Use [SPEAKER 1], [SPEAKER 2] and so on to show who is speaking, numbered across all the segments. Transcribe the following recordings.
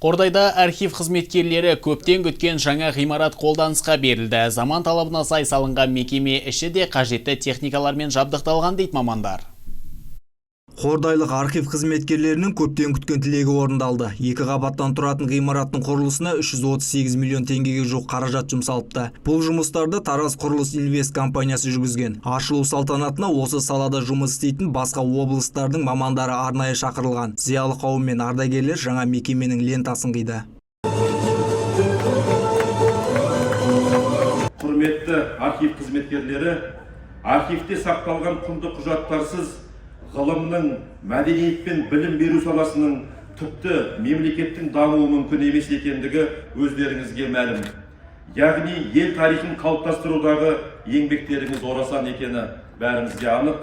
[SPEAKER 1] Қордайда архив қызметкерлері көптен күткен жаңа ғимарат қолданысқа берілді. Заман талабына сай салынған мекеме іші де қажетті техникалармен жабдықталған дейді мамандар.
[SPEAKER 2] Қордайлық архив қызметкерлерінің көптен күткен тілегі орындалды. 2 қабаттан тұратын ғимараттың құрылысына 338 миллион теңгеге жуық қаражат жұмсалыпты. Бұл жұмыстарды Тараз Құрылыс Инвест компаниясы жүргізген. Ашылу салтанатына осы салада жұмыс істейтін басқа облыстардың мамандары арнайы шақырылған. Зиялы қауым мен ардагерлер жаңа мекеменің лентасын қиды.
[SPEAKER 3] Құрметті архив қызметкерлері, архивте сақталған құнды құжаттарсыз ғылымның, мәдениет пен білім беру саласының тіпті мемлекеттің дамуы мүмкін емес екендігі өздеріңізге мәлім. Яғни ел тарихын қалыптастырудағы еңбектеріңіз орасан екені бәрімізге анық.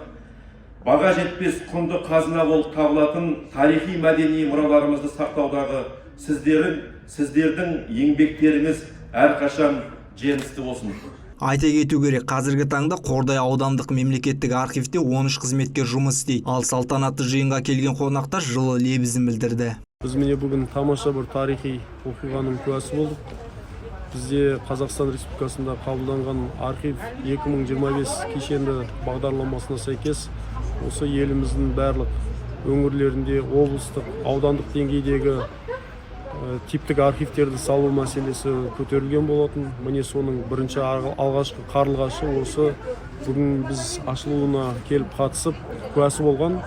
[SPEAKER 3] Баға жетпес құнды қазына болып табылатын тарихи мәдени мұраларымызды сақтаудағы сіздердің еңбектеріңіз әрқашан жемісті болсын.
[SPEAKER 2] Айта кету керек, қазіргі таңда Қордай аудандық мемлекеттік архивте 13 қызметкер жұмыс істейді. Ал салтанатты жиынға келген қонақтар жылы лебізін білдірді.
[SPEAKER 4] Біз міне бүгін тамаша бір тарихи оқиғаның куәсі болдық. Бізде Қазақстан Республикасында қабылданған архив 2025 кешенді бағдарламасына сәйкес осы еліміздің барлық өңірлерінде облыстық, аудандық деңгейдегі типтік архивтерді салу мәселесі көтерілген болатын. Міне соның бірінші алғашқы қарлығашы осы бүгін біз ашылуына келіп қатысып куәсі болған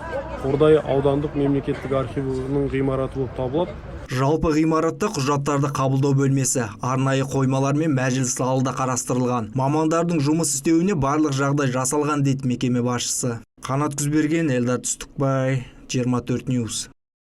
[SPEAKER 4] Қордай аудандық мемлекеттік архивінің ғимараты болып табылады.
[SPEAKER 2] Жалпы ғимаратта құжаттарды қабылдау бөлмесі, арнайы қоймалар мен мәжіліс залы да қарастырылған. Мамандардың жұмыс істеуіне барлық жағдай жасалған дейді мекеме басшысы. Қанат Күзберген, Элдар Түстікбай, 24 News.